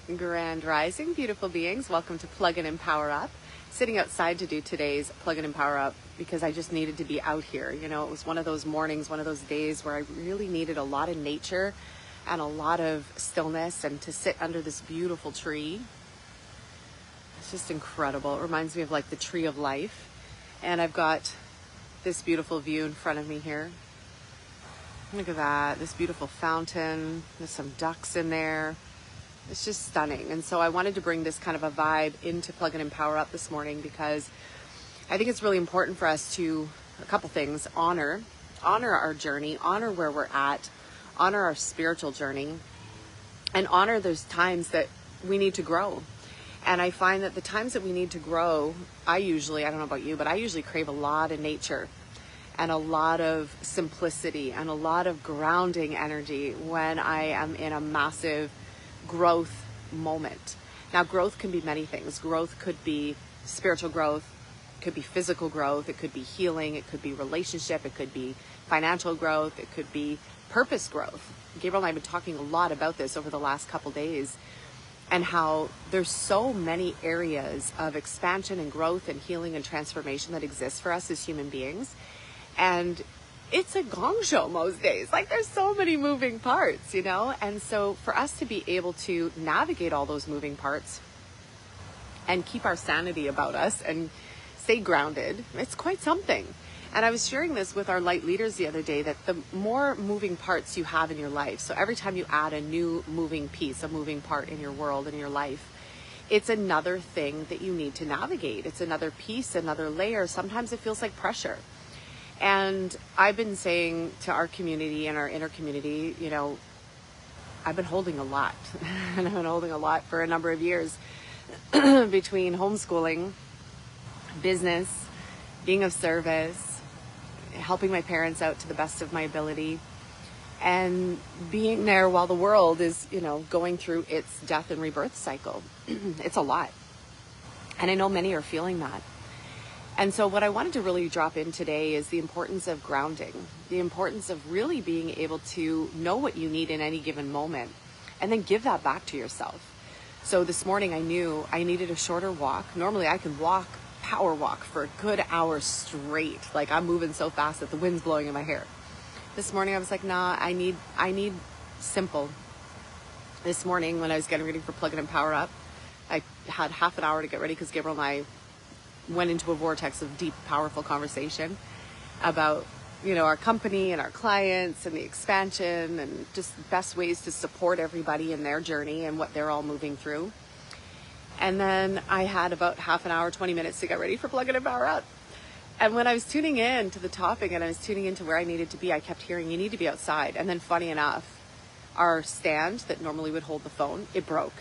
Grand Rising, beautiful beings. Welcome to Plug In and Power Up. Sitting outside to do today's Plug In and Power Up because I just needed to be out here. You know, it was one of those mornings, one of those days where I really needed a lot of nature and a lot of stillness, and to sit under this beautiful tree. It's just incredible. It reminds me of like the tree of life. And I've got this beautiful view in front of me here. Look at that, this beautiful fountain. There's some ducks in there. It's just stunning. And so I wanted to bring this kind of a vibe into Plug In and Power Up this morning because I think it's really important for us to, a couple things, honor our journey, honor where we're at, honor our spiritual journey, and honor those times that we need to grow. And I find that the times that we need to grow, I don't know about you, but I usually crave a lot of nature and a lot of simplicity and a lot of grounding energy when I am in a massive growth moment. Now, growth can be many things. Growth could be spiritual growth, it could be physical growth, it could be healing, it could be relationship, it could be financial growth, it could be purpose growth. Gabriel and I have been talking a lot about this over the last couple days, and how there's so many areas of expansion and growth and healing and transformation that exist for us as human beings. And it's a gong show most days. Like, there's so many moving parts, you know? And so for us to be able to navigate all those moving parts and keep our sanity about us and stay grounded, it's quite something. And I was sharing this with our light leaders the other day, that the more moving parts you have in your life, so every time you add a new moving piece, a moving part in your world, in your life, it's another thing that you need to navigate. It's another piece, another layer. Sometimes it feels like pressure. And I've been saying to our community and our inner community, you know, I've been holding a lot. And I've been holding a lot for a number of years between homeschooling, business, being of service, helping my parents out to the best of my ability, and being there while the world is, you know, going through its death and rebirth cycle. It's a lot. And I know many are feeling that. And so what I wanted to really drop in today is the importance of grounding, the importance of really being able to know what you need in any given moment and then give that back to yourself. So this morning I knew I needed a shorter walk. Normally I could power walk for a good hour straight. Like, I'm moving so fast that the wind's blowing in my hair. This morning I was like, nah, I need simple. This morning when I was getting ready for Plug In and Power Up, I had half an hour to get ready because Gabriel and I went into a vortex of deep, powerful conversation about, you know, our company and our clients and the expansion and just best ways to support everybody in their journey and what they're all moving through. And then I had about half an hour, 20 minutes to get ready for Plug In and Power Up. And when I was tuning in to the topic and I was tuning into where I needed to be, I kept hearing, you need to be outside. And then funny enough, our stand that normally would hold the phone, it broke.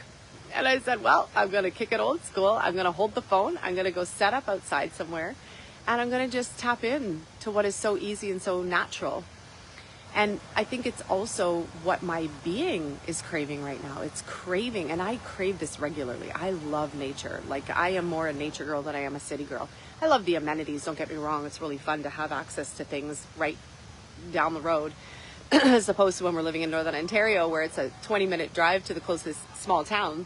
And I said, well, I'm going to kick it old school. I'm going to hold the phone. I'm going to go set up outside somewhere. And I'm going to just tap in to what is so easy and so natural. And I think it's also what my being is craving right now. It's craving, and I crave this regularly. I love nature. Like, I am more a nature girl than I am a city girl. I love the amenities, don't get me wrong. It's really fun to have access to things right down the road, as opposed to when we're living in Northern Ontario, where it's a 20-minute drive to the closest small town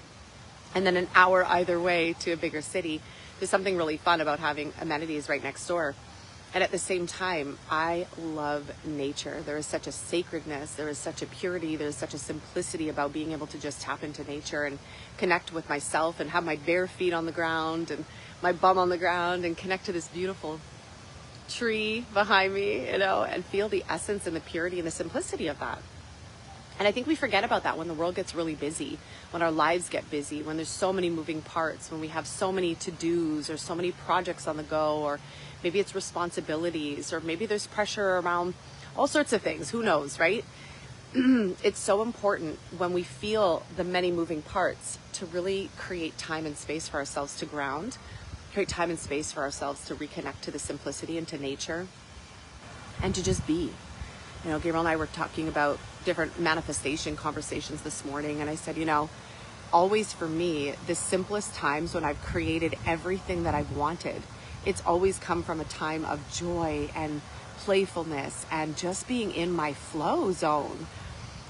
and then an hour either way to a bigger city. There's something really fun about having amenities right next door. And at the same time, I love nature. There is such a sacredness, there is such a purity, there's such a simplicity about being able to just tap into nature and connect with myself and have my bare feet on the ground and my bum on the ground and connect to this beautiful tree behind me, you know, and feel the essence and the purity and the simplicity of that. And I think we forget about that when the world gets really busy, when our lives get busy, when there's so many moving parts, when we have so many to-dos or so many projects on the go, or maybe it's responsibilities, or maybe there's pressure around all sorts of things. Who knows, right? It's so important when we feel the many moving parts to really create time and space for ourselves to ground, create time and space for ourselves to reconnect to the simplicity and to nature, and to just be. You know, Gabriel and I were talking about different manifestation conversations this morning, and I said, you know, always for me, the simplest times when I've created everything that I've wanted, it's always come from a time of joy and playfulness and just being in my flow zone.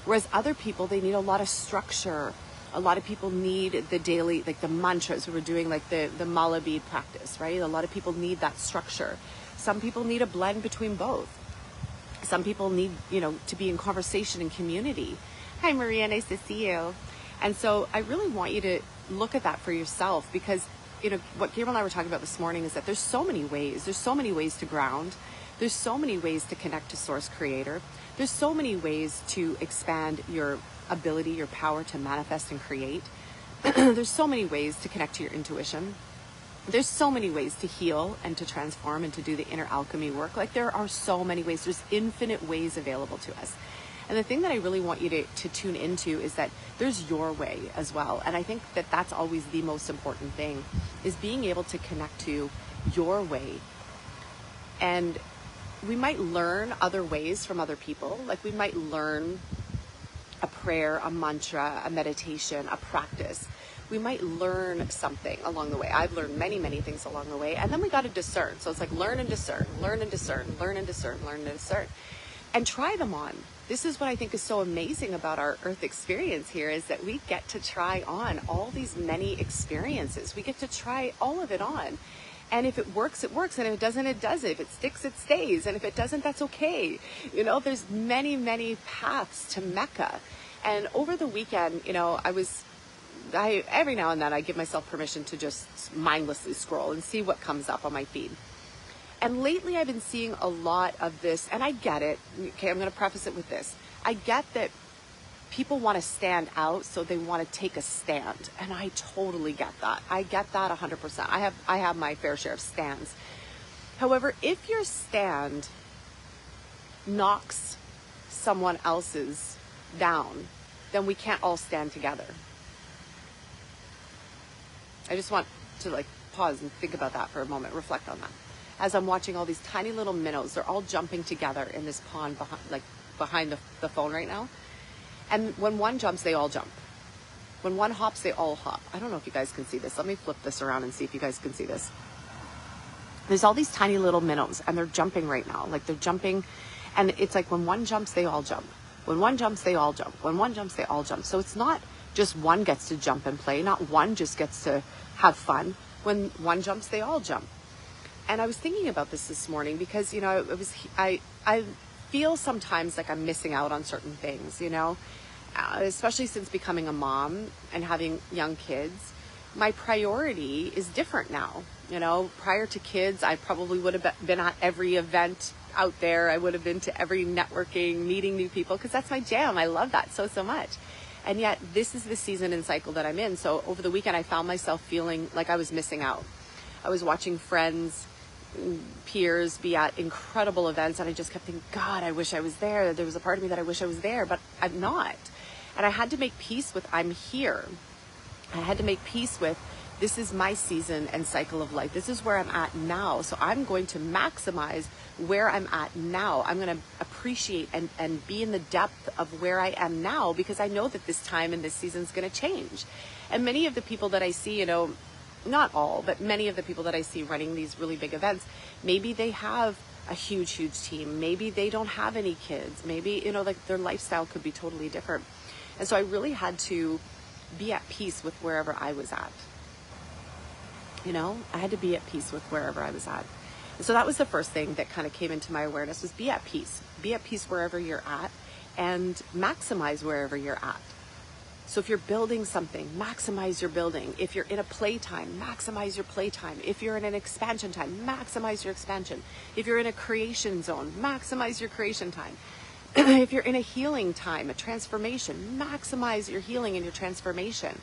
Whereas other people, they need a lot of structure A lot of people need the daily, like the mantras. We're doing like the mala bead practice, right? A lot of people need that structure. Some people need a blend between both. Some people need, to be in conversation and community. Hi, Maria, nice to see you. And so I really want you to look at that for yourself, because, what Gabriel and I were talking about this morning is that there's so many ways. There's so many ways to ground. There's so many ways to connect to Source Creator. There's so many ways to expand your ability, your power to manifest and create. There's so many ways to connect to your intuition. There's so many ways to heal and to transform and to do the inner alchemy work. Like, there are so many ways. There's infinite ways available to us. And the thing that I really want you to tune into is that there's your way as well. And I think that that's always the most important thing, is being able to connect to your way. And we might learn other ways from other people. Like, we might learn a prayer, a mantra, a meditation, a practice. We might learn something along the way. I've learned many, many things along the way. And then we got to discern. So it's like learn and discern, learn and discern, learn and discern, learn and discern. And try them on. This is what I think is so amazing about our Earth experience here, is that we get to try on all these many experiences. We get to try all of it on. And if it works, it works. And if it doesn't, it doesn't. If it sticks, it stays. And if it doesn't, that's okay. There's many, many paths to Mecca. And over the weekend, every now and then I give myself permission to just mindlessly scroll and see what comes up on my feed. And lately I've been seeing a lot of this, and I get it. Okay, I'm going to preface it with this. I get that people want to stand out, so they want to take a stand. And I totally get that. I get that 100%. I have my fair share of stands. However, if your stand knocks someone else's down, then we can't all stand together. I just want to pause and think about that for a moment, reflect on that. As I'm watching all these tiny little minnows, they're all jumping together in this pond behind the phone right now. And when one jumps, they all jump. When one hops, they all hop. I don't know if you guys can see this. Let me flip this around and see if you guys can see this. There's all these tiny little minnows, and they're jumping right now. They're jumping, and it's like when one jumps, they all jump. When one jumps, they all jump. When one jumps, they all jump. So it's not just one gets to jump and play. Not one just gets to have fun. When one jumps, they all jump. And I was thinking about this morning because, I feel sometimes like I'm missing out on certain things, especially since becoming a mom and having young kids. My priority is different now. Prior to kids, I probably would have been at every event out there. I would have been to every networking, meeting new people, because that's my jam. I love that so much. And yet this is the season and cycle that I'm in. So over the weekend, I found myself feeling like I was missing out. I was watching friends, peers be at incredible events, and I just kept thinking, God, I wish I was there. There was a part of me that I wish I was there, but I'm not. And I had to make peace with, I'm here. I had to make peace with, this is my season and cycle of life. This is where I'm at now. So I'm going to maximize where I'm at now. I'm going to appreciate and be in the depth of where I am now, because I know that this time and this season is going to change. And many of the people that I see, not all, but many of the people that I see running these really big events, maybe they have a huge team. Maybe they don't have any kids. Maybe, their lifestyle could be totally different. And so I really had to be at peace with wherever I was at. I had to be at peace with wherever I was at. And so that was the first thing that kind of came into my awareness, was be at peace. Be at peace wherever you're at, and maximize wherever you're at. So if you're building something, maximize your building. If you're in a playtime, maximize your playtime. If you're in an expansion time, maximize your expansion. If you're in a creation zone, maximize your creation time. If you're in a healing time, a transformation, maximize your healing and your transformation.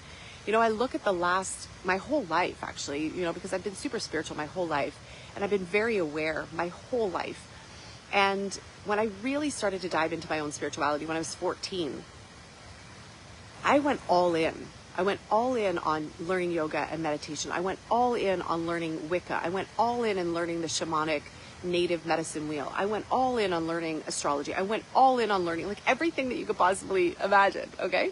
I look at my whole life, actually, because I've been super spiritual my whole life, and I've been very aware my whole life. And when I really started to dive into my own spirituality, when I was 14, I went all in. I went all in on learning yoga and meditation. I went all in on learning Wicca. I went all in and learning the shamanic native medicine wheel. I went all in on learning astrology. I went all in on learning everything that you could possibly imagine, okay?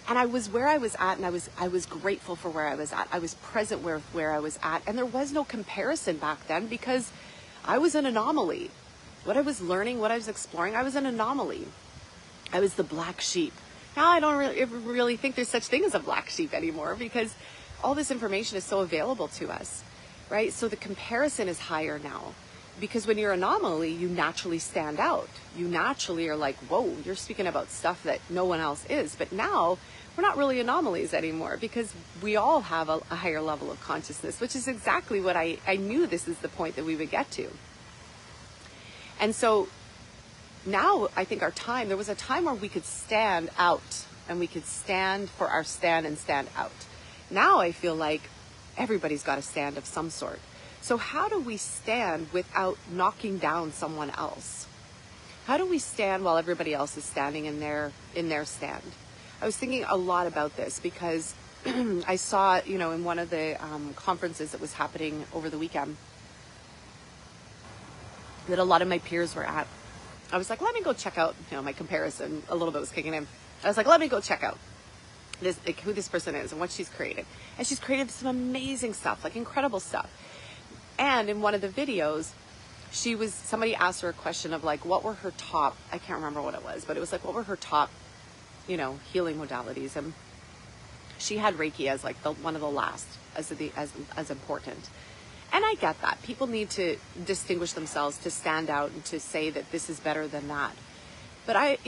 And I was where I was at, and I was grateful for where I was at. I was present where I was at, and there was no comparison back then, because I was an anomaly. What I was learning, what I was exploring, I was an anomaly. I was the black sheep. Now I don't really think there's such thing as a black sheep anymore, because all this information is so available to us, right? So the comparison is higher now, because when you're an anomaly, you naturally stand out. You naturally are like, whoa, you're speaking about stuff that no one else is. But now we're not really anomalies anymore, because we all have a higher level of consciousness, which is exactly what I knew this is the point that we would get to. And so now I think there was a time where we could stand out, and we could stand for our stand and stand out. Now I feel like everybody's got a stand of some sort. So how do we stand without knocking down someone else? How do we stand while everybody else is standing in their stand? I was thinking a lot about this because I saw, in one of the conferences that was happening over the weekend, that a lot of my peers were at. I was like, let me go check out, my comparison a little bit was kicking in. I was like, let me go check out who this person is and what she's created. And she's created some amazing stuff, like incredible stuff. And in one of the videos, somebody asked her a question of like, what were her top, I can't remember what it was, but it was like, what were her top, healing modalities? And she had Reiki as like one of the last, as important. And I get that. People need to distinguish themselves, to stand out, and to say that this is better than that. But I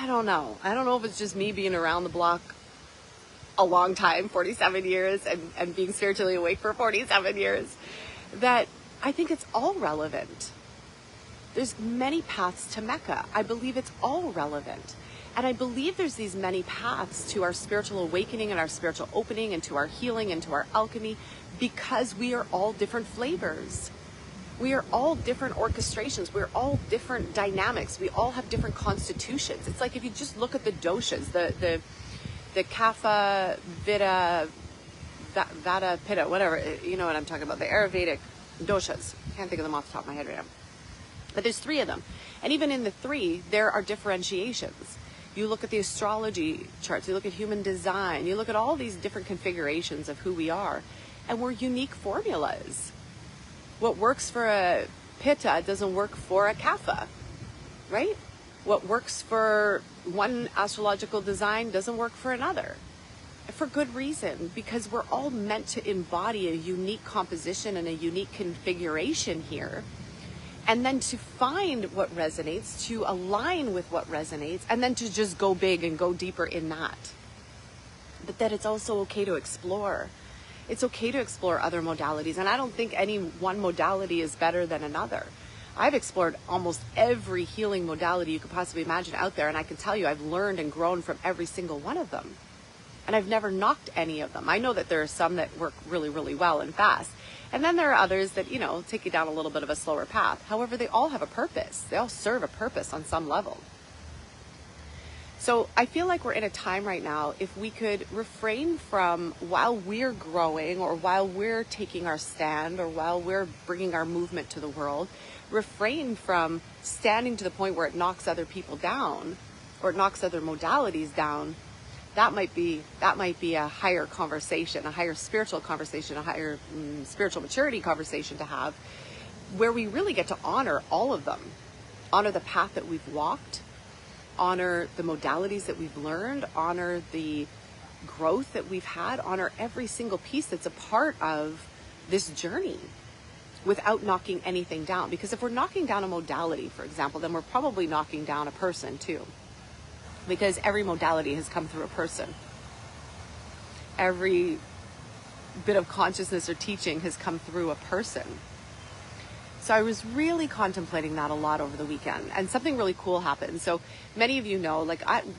don't know. I don't know if it's just me being around the block a long time, 47 years, and being spiritually awake for 47 years, that I think it's all relevant. There's many paths to Mecca. I believe it's all relevant. And I believe there's these many paths to our spiritual awakening and our spiritual opening and to our healing and to our alchemy, because we are all different flavors. We are all different orchestrations. We're all different dynamics. We all have different constitutions. It's like if you just look at the doshas, the Kapha, Vita, Vata, Pitta, whatever, you know what I'm talking about, the Ayurvedic doshas. Can't think of them off the top of my head right now. But there's 3 of them. And even in the 3, there are differentiations. You look at the astrology charts, you look at human design, you look at all these different configurations of who we are, and we're unique formulas. What works for a Pitta doesn't work for a Kapha, right? What works for one astrological design doesn't work for another. For good reason, because we're all meant to embody a unique composition and a unique configuration here. And then to find what resonates, to align with what resonates, and then to just go big and go deeper in that. But that it's also okay to explore. It's okay to explore other modalities. And I don't think any one modality is better than another. I've explored almost every healing modality you could possibly imagine out there. And I can tell you, I've learned and grown from every single one of them. And I've never knocked any of them. I know that there are some that work really, really well and fast. And then there are others that, take you down a little bit of a slower path. However, they all have a purpose. They all serve a purpose on some level. So I feel like we're in a time right now, if we could refrain from, while we're growing or while we're taking our stand or while we're bringing our movement to the world, refrain from standing to the point where it knocks other people down or it knocks other modalities down. That might be a higher conversation, a higher spiritual conversation, a higher spiritual maturity conversation to have, where we really get to honor all of them, honor the path that we've walked, honor the modalities that we've learned, honor the growth that we've had, honor every single piece that's a part of this journey without knocking anything down. Because if we're knocking down a modality, for example, then we're probably knocking down a person too. Because every modality has come through a person. Every bit of consciousness or teaching has come through a person. So I was really contemplating that a lot over the weekend, and something really cool happened. So many of you know,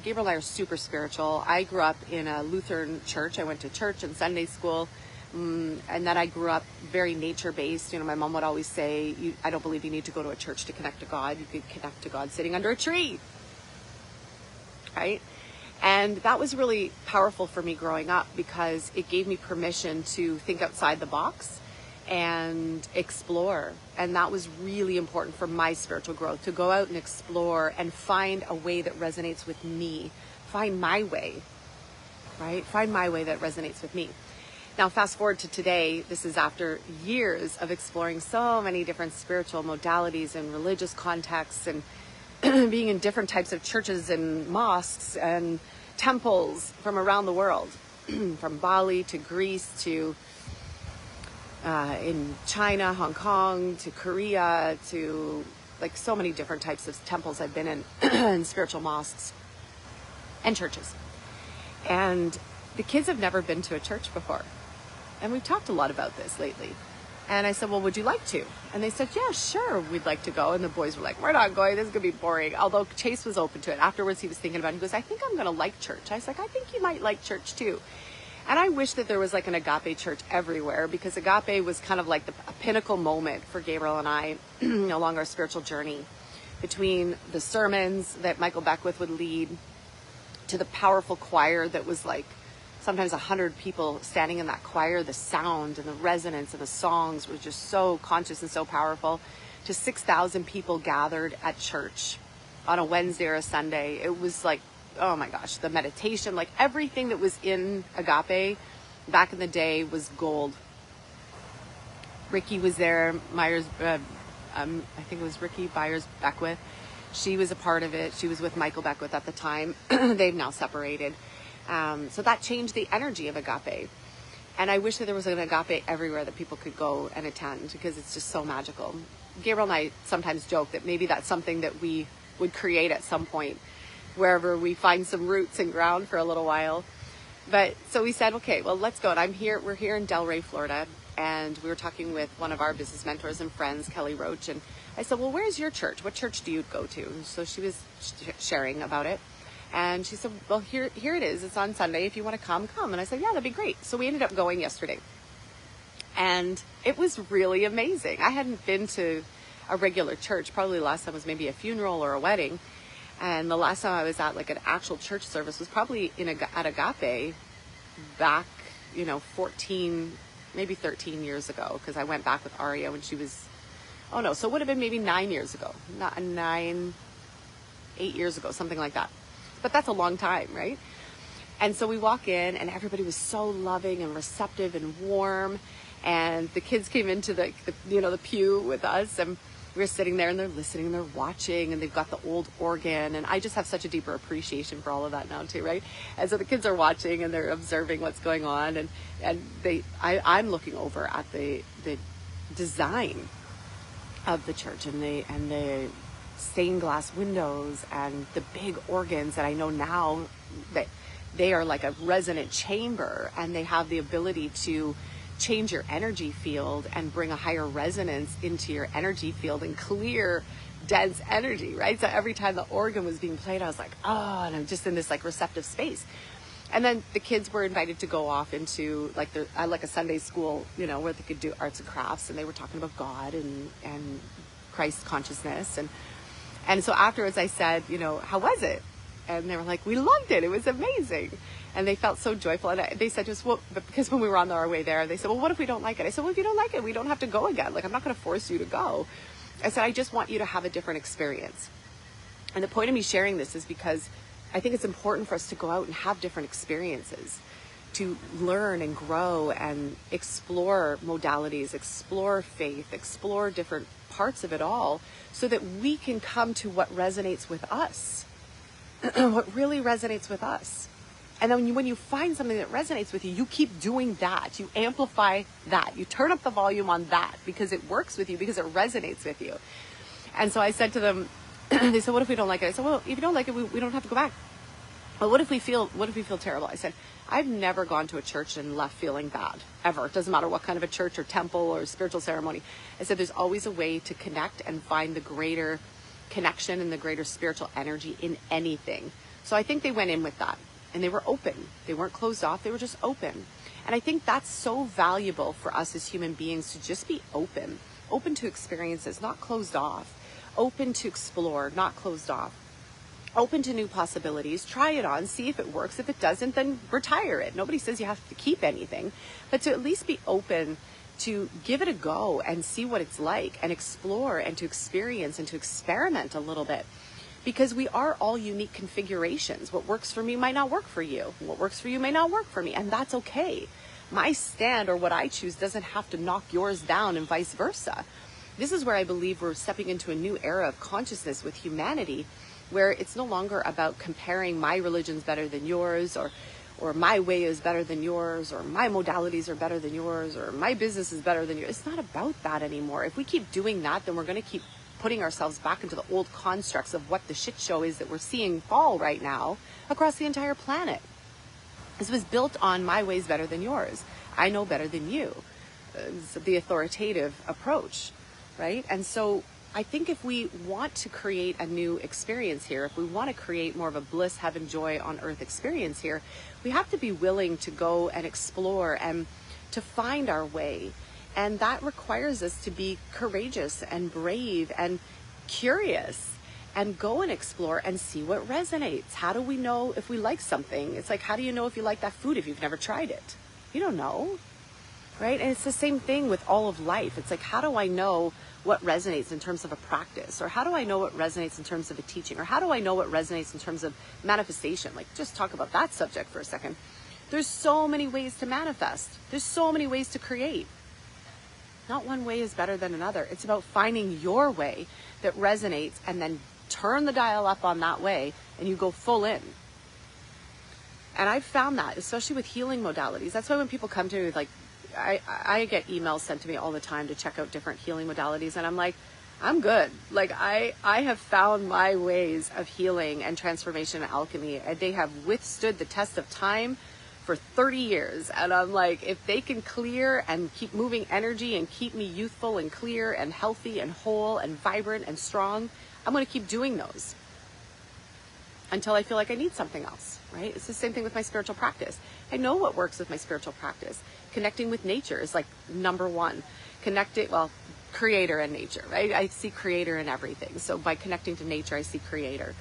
Gabriel and I are super spiritual. I grew up in a Lutheran church. I went to church and Sunday school, and then I grew up very nature-based. My mom would always say, I don't believe you need to go to a church to connect to God. You could connect to God sitting under a tree. Right? And that was really powerful for me growing up, because it gave me permission to think outside the box and explore. And that was really important for my spiritual growth, to go out and explore and find a way that resonates with me. Find my way, right? Find my way that resonates with me. Now, fast forward to today. This is after years of exploring so many different spiritual modalities and religious contexts, and being in different types of churches and mosques, and temples from around the world, from Bali to Greece to in China, Hong Kong, to Korea, to like so many different types of temples I've been in, and spiritual mosques and churches. And the kids have never been to a church before. And we've talked a lot about this lately. And I said, well, would you like to? And they said, yeah, sure, we'd like to go. And the boys were like, we're not going, this is gonna be boring. Although Chase was open to it. Afterwards, he was thinking about it. He goes, I think I'm gonna like church. I was like, I think you might like church too. And I wish that there was like an agape church everywhere, because agape was kind of like a pinnacle moment for Gabriel and I along our spiritual journey, between the sermons that Michael Beckwith would lead to the powerful choir that was like sometimes 100 people standing in that choir. The sound and the resonance and the songs were just so conscious and so powerful, to 6,000 people gathered at church on a Wednesday or a Sunday. It was like, oh my gosh, the meditation, like everything that was in agape back in the day was gold. Ricky was there, Myers, I think it was Ricky Byers Beckwith. She was a part of it. She was with Michael Beckwith at the time. They've now separated. So that changed the energy of agape. And I wish that there was an agape everywhere that people could go and attend, because it's just so magical. Gabriel and I sometimes joke that maybe that's something that we would create at some point, wherever we find some roots and ground for a little while. But so we said, okay, well, let's go. And we're here in Delray, Florida. And we were talking with one of our business mentors and friends, Kelly Roach. And I said, well, where's your church? What church do you go to? And so she was sharing about it. And she said, well, here it is. It's on Sunday. If you want to come, come. And I said, yeah, that'd be great. So we ended up going yesterday. And it was really amazing. I hadn't been to a regular church. Probably the last time was maybe a funeral or a wedding. And the last time I was at like an actual church service was probably at Agape back, 14, maybe 13 years ago. Because I went back with Aria when she was, so it would have been maybe 9 years ago. Not 8 years ago, something like that. But that's a long time, right? And so we walk in and everybody was so loving and receptive and warm. And the kids came into the pew with us, and we were sitting there and they're listening and they're watching, and they've got the old organ. And I just have such a deeper appreciation for all of that now too, right? And so the kids are watching and they're observing what's going on. And I'm looking over at the design of the church and the stained glass windows and the big organs that I know now that they are like a resonant chamber, and they have the ability to change your energy field and bring a higher resonance into your energy field and clear dense energy, right? So every time the organ was being played, I was like, oh, and I'm just in this like receptive space. And then the kids were invited to go off into like a Sunday school, where they could do arts and crafts, and they were talking about God and Christ consciousness. And so afterwards I said, how was it? And they were like, we loved it. It was amazing. And they felt so joyful. And they said to us, well, because when we were on our way there, they said, well, what if we don't like it? I said, well, if you don't like it, we don't have to go again. Like, I'm not going to force you to go. I said, I just want you to have a different experience. And the point of me sharing this is because I think it's important for us to go out and have different experiences, to learn and grow and explore modalities, explore faith, explore different parts of it all, so that we can come to what resonates with us, what really resonates with us. And then when you find something that resonates with you, you keep doing that. You amplify that. You turn up the volume on that because it works with you, because it resonates with you. And so I said to them, they said, what if we don't like it? I said, well, if you don't like it, we don't have to go back. But what if we feel terrible? I said, I've never gone to a church and left feeling bad, ever. It doesn't matter what kind of a church or temple or spiritual ceremony. I said, there's always a way to connect and find the greater connection and the greater spiritual energy in anything. So I think they went in with that, and they were open. They weren't closed off. They were just open. And I think that's so valuable for us as human beings, to just be open to experiences, not closed off, open to explore, not closed off. Open to new possibilities, try it on, see if it works. If it doesn't, then retire it. Nobody says you have to keep anything, but to at least be open to give it a go and see what it's like, and explore and to experience and to experiment a little bit, because we are all unique configurations. What works for me might not work for you. What works for you may not work for me, and that's okay. My stand, or what I choose, doesn't have to knock yours down, and vice versa. This is where I believe we're stepping into a new era of consciousness with humanity, where it's no longer about comparing my religion's better than yours, or my way is better than yours, or my modalities are better than yours, or my business is better than yours. It's not about that anymore. If we keep doing that, then we're going to keep putting ourselves back into the old constructs of what the shit show is that we're seeing fall right now across the entire planet. This was built on my way's better than yours. I know better than you. It's the authoritative approach, right? And so I think if we want to create a new experience here, if we want to create more of a bliss, heaven, joy on earth experience here, we have to be willing to go and explore and to find our way. And that requires us to be courageous and brave and curious and go and explore and see what resonates. How do we know if we like something? It's like, how do you know if you like that food if you've never tried it? You don't know, right? And it's the same thing with all of life. It's like, how do I know what resonates in terms of a practice? Or how do I know what resonates in terms of a teaching? Or how do I know what resonates in terms of manifestation? Like, just talk about that subject for a second. There's so many ways to manifest. There's so many ways to create. Not one way is better than another. It's about finding your way that resonates and then turn the dial up on that way and you go full in. And I've found that, especially with healing modalities. That's why when people come to me with like, I get emails sent to me all the time to check out different healing modalities. And I'm like, I'm good. Like I have found my ways of healing and transformation and alchemy. And they have withstood the test of time for 30 years. And I'm like, if they can clear and keep moving energy and keep me youthful and clear and healthy and whole and vibrant and strong, I'm going to keep doing those until I feel like I need something else, right? It's the same thing with my spiritual practice. I know what works with my spiritual practice. Connecting with nature is like number one. Creator and nature, right? I see creator in everything. So by connecting to nature, I see creator.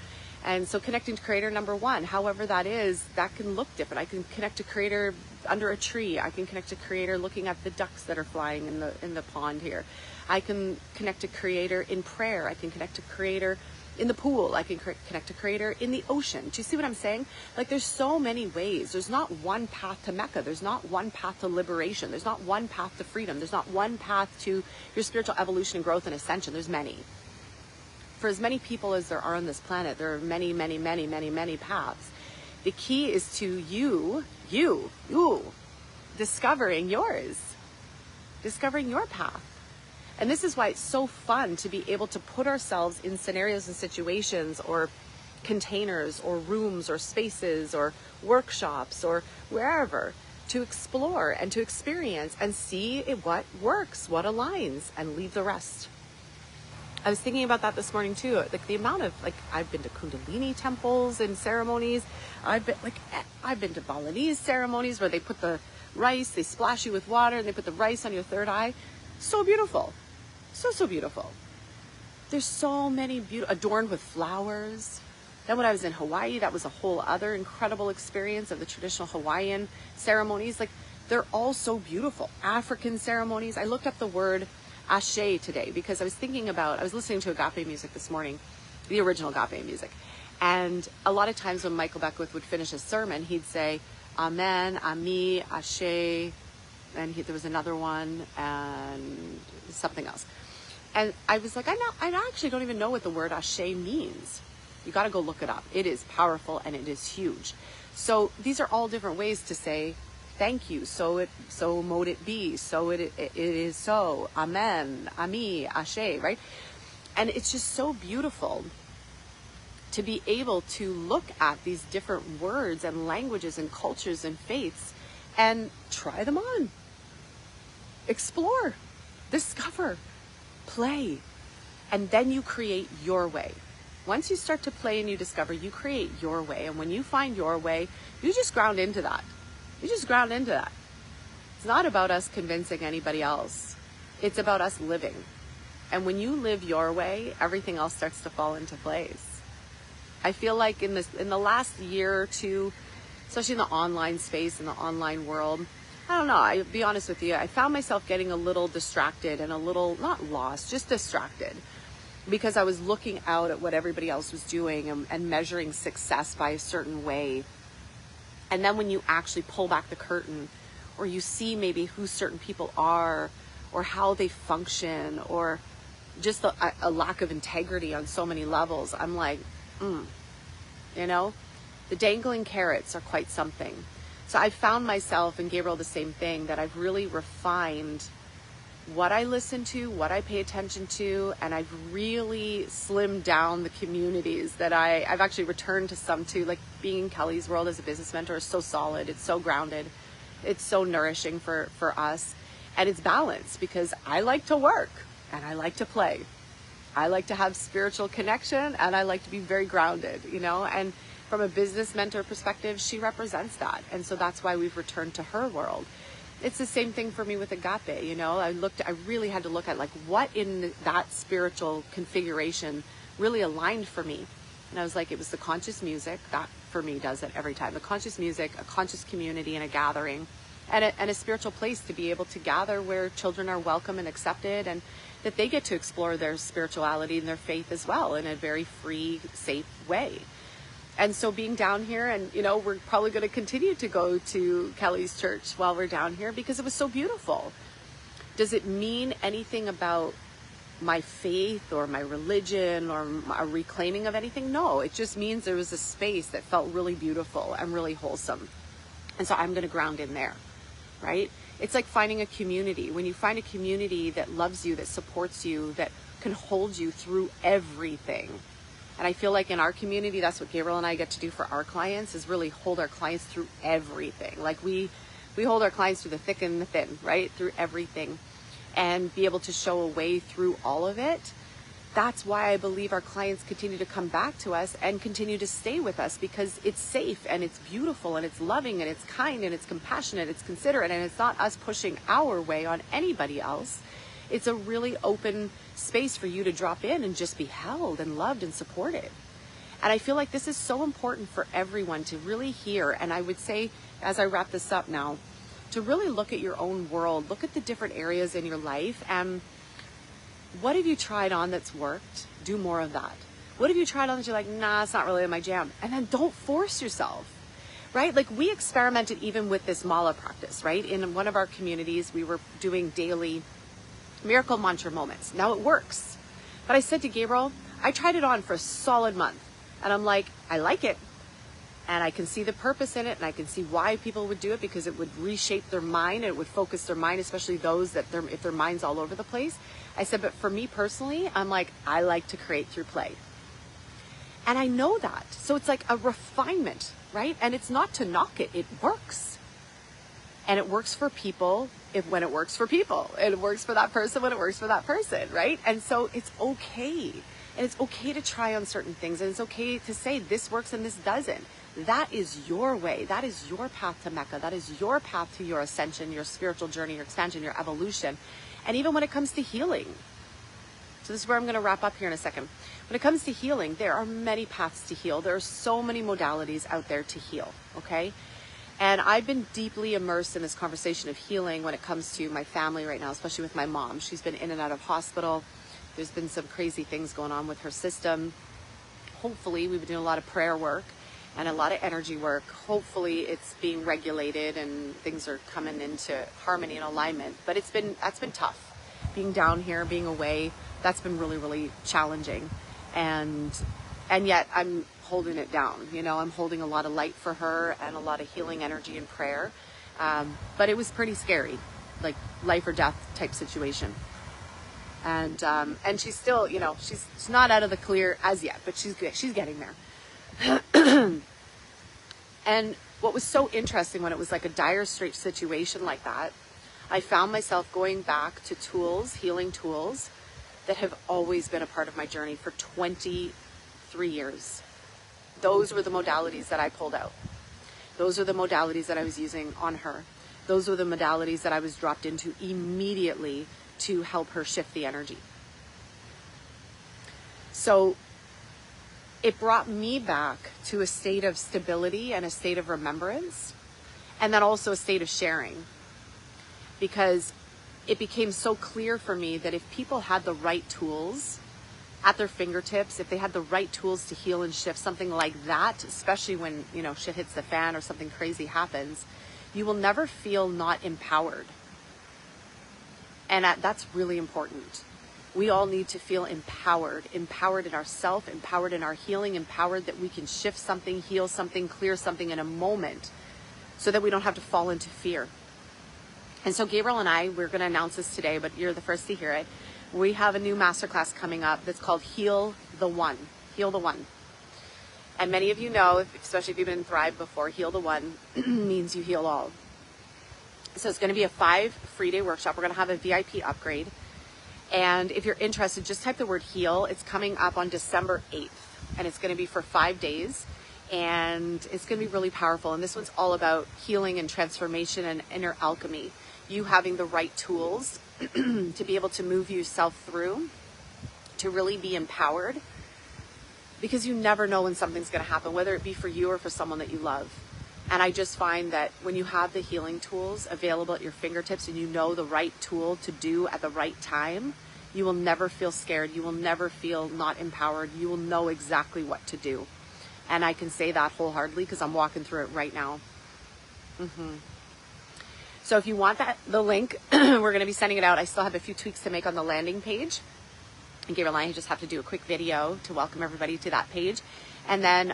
And so connecting to creator, number one, however that is, that can look different. I can connect to creator under a tree. I can connect to creator looking at the ducks that are flying in the pond here. I can connect to creator in prayer. I can connect to creator in the pool. I can connect to creator in the ocean. Do you see what I'm saying? Like there's so many ways. There's not one path to Mecca. There's not one path to liberation. There's not one path to freedom. There's not one path to your spiritual evolution and growth and ascension. There's many. For as many people as there are on this planet, there are many, many, many, many, many paths. The key is to you, discovering yours, discovering your path. And this is why it's so fun to be able to put ourselves in scenarios and situations or containers or rooms or spaces or workshops or wherever to explore and to experience and see what works, what aligns, and leave the rest. I was thinking about that this morning too. Like the amount of, like, I've been to Kundalini temples and ceremonies. I've been to Balinese ceremonies where they put the rice, they splash you with water and they put the rice on your third eye. So beautiful. So beautiful. There's so many adorned with flowers. Then when I was in Hawaii, that was a whole other incredible experience of the traditional Hawaiian ceremonies. Like they're all so beautiful. African ceremonies. I looked up the word Ashe today because I was listening to agape music this morning, the original agape music. And a lot of times when Michael Beckwith would finish his sermon, he'd say, Amen, Ami, Ashe, and there was another one and something else. And I was like, I actually don't even know what the word Ashe means. You got to go look it up. It is powerful and it is huge. So these are all different ways to say thank you. So mote it be. So it is so. Amen. Ami. Ashe. Right? And it's just so beautiful to be able to look at these different words and languages and cultures and faiths and try them on. Explore. Discover. Play. And then you create your way. Once you start to play and you discover, you create your way. And when you find your way, you just ground into that. It's not about us convincing anybody else. It's about us living. And when you live your way, everything else starts to fall into place. I feel like in the last year or two, especially in the online space, in the online world, I don't know, I'll be honest with you, I found myself getting a little distracted and a little, not lost, just distracted. Because I was looking out at what everybody else was doing and measuring success by a certain way. And then when you actually pull back the curtain, or you see maybe who certain people are, or how they function, or just a lack of integrity on so many levels, I'm like, You know, the dangling carrots are quite something. So I found myself, and Gabriel the same thing, that I've really refined what I listen to, what I pay attention to, and I've really slimmed down the communities that I've actually returned to some too. Like being in Kelly's world as a business mentor is so solid, it's so grounded, it's so nourishing for us, and it's balanced because I like to work and I like to play. I like to have spiritual connection and I like to be very grounded, you know, and from a business mentor perspective, she represents that. And so that's why we've returned to her world. It's the same thing for me with Agape, you know. I really had to look at like what in that spiritual configuration really aligned for me. And I was like, it was the conscious music that for me does it every time. The conscious music, a conscious community and a gathering and a spiritual place to be able to gather where children are welcome and accepted and that they get to explore their spirituality and their faith as well in a very free, safe way. And so being down here, and you know, we're probably going to continue to go to Kelly's church while we're down here because it was so beautiful. Does it mean anything about my faith or my religion or a reclaiming of anything? No, it just means there was a space that felt really beautiful and really wholesome. And so I'm going to ground in there, right? It's like finding a community. When you find a community that loves you, that supports you, that can hold you through everything. And I feel like in our community, that's what Gabriel and I get to do for our clients, is really hold our clients through everything. Like we hold our clients through the thick and the thin, right? Through everything, and be able to show a way through all of it. That's why I believe our clients continue to come back to us and continue to stay with us, because it's safe and it's beautiful and it's loving and it's kind and it's compassionate, it's considerate, and it's not us pushing our way on anybody else. It's a really open space for you to drop in and just be held and loved and supported. And I feel like this is so important for everyone to really hear. And I would say, as I wrap this up now, to really look at your own world, look at the different areas in your life, and what have you tried on that's worked? Do more of that. What have you tried on that you're like, nah, it's not really my jam? And then don't force yourself, right? Like we experimented even with this mala practice, right? In one of our communities, we were doing daily miracle mantra moments. Now it works. But I said to Gabriel, I tried it on for a solid month. And I'm like, I like it. And I can see the purpose in it. And I can see why people would do it, because it would reshape their mind. And it would focus their mind, especially those that if their mind's all over the place. I said, but for me personally, I'm like, I like to create through play. And I know that. So it's like a refinement, right? And it's not to knock it. It works. And it works for people when it works for people. And it works for that person when it works for that person, right? And so it's okay. And it's okay to try on certain things. And it's okay to say this works and this doesn't. That is your way. That is your path to Mecca. That is your path to your ascension, your spiritual journey, your expansion, your evolution. And even when it comes to healing. So this is where I'm going to wrap up here in a second. When it comes to healing, there are many paths to heal. There are so many modalities out there to heal, okay? And I've been deeply immersed in this conversation of healing when it comes to my family right now, especially with my mom. She's been in and out of hospital. There's been some crazy things going on with her system. Hopefully, we've been doing a lot of prayer work and a lot of energy work. Hopefully, it's being regulated and things are coming into harmony and alignment. But that's been tough. Being down here, being away, that's been really, really challenging. And yet I'm holding it down. You know, I'm holding a lot of light for her and a lot of healing energy and prayer. But it was pretty scary, like life or death type situation. And she's still, you know, she's not out of the clear as yet, but she's getting there. And what was so interesting when it was like a dire straits situation like that, I found myself going back to tools, healing tools that have always been a part of my journey for 23 years. Those were the modalities that I pulled out. Those are the modalities that I was using on her. Those were the modalities that I was dropped into immediately to help her shift the energy. So it brought me back to a state of stability and a state of remembrance, and then also a state of sharing, because it became so clear for me that if people had the right tools at their fingertips, if they had the right tools to heal and shift something like that, especially when, you know, shit hits the fan or something crazy happens, you will never feel not empowered. And that's really important. We all need to feel empowered in ourself, empowered in our healing, empowered that we can shift something, heal something, clear something in a moment so that we don't have to fall into fear. And so Gabriel and I, we're going to announce this today, but you're the first to hear it. We have a new masterclass coming up that's called Heal the One. Heal the One. And many of you know, especially if you've been in Thrive before, Heal the One means you heal all. So it's going to be a 5 free-day workshop. We're going to have a VIP upgrade. And if you're interested, just type the word heal. It's coming up on December 8th, and it's going to be for 5 days, and it's going to be really powerful. And this one's all about healing and transformation and inner alchemy. You having the right tools to be able to move yourself through, to really be empowered, because you never know when something's going to happen, whether it be for you or for someone that you love. And I just find that when you have the healing tools available at your fingertips and you know the right tool to do at the right time, you will never feel scared. You will never feel not empowered. You will know exactly what to do. And I can say that wholeheartedly because I'm walking through it right now. So if you want the link, we're going to be sending it out. I still have a few tweaks to make on the landing page. And Gabriel and I just have to do a quick video to welcome everybody to that page. And then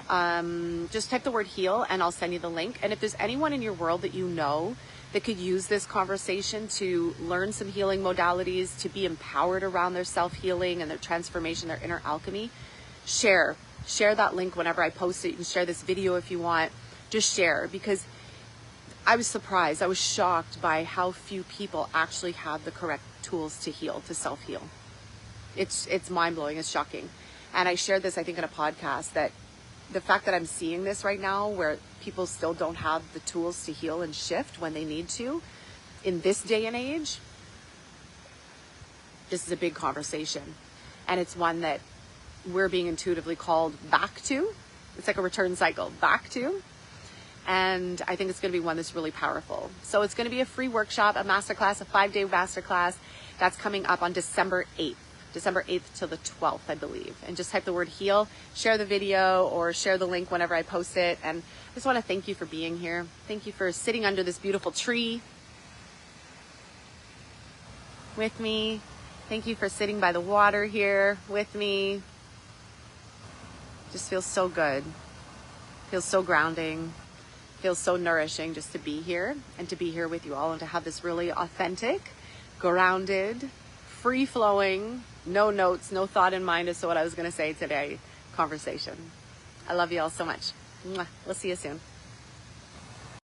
just type the word heal and I'll send you the link. And if there's anyone in your world that you know that could use this conversation to learn some healing modalities, to be empowered around their self-healing and their transformation, their inner alchemy, share that link whenever I post it. You can share this video if you want. Just share, because I was surprised. I was shocked by how few people actually have the correct tools to heal, to self-heal. It's mind-blowing. It's shocking. And I shared this, I think, in a podcast, that the fact that I'm seeing this right now where people still don't have the tools to heal and shift when they need to in this day and age, this is a big conversation. And it's one that we're being intuitively called back to. It's like a return cycle, back to. And I think it's going to be one that's really powerful. So it's going to be a free workshop, a masterclass, a 5-day masterclass that's coming up on December 8th. December 8th till the 12th, I believe. And just type the word heal, share the video, or share the link whenever I post it. And I just want to thank you for being here. Thank you for sitting under this beautiful tree with me. Thank you for sitting by the water here with me. Just feels so good. Feels so grounding. Feels so nourishing just to be here and to be here with you all and to have this really authentic, grounded, free-flowing, no notes, no thought in mind as to what I was going to say today conversation. I love you all so much. Mwah. We'll see you soon.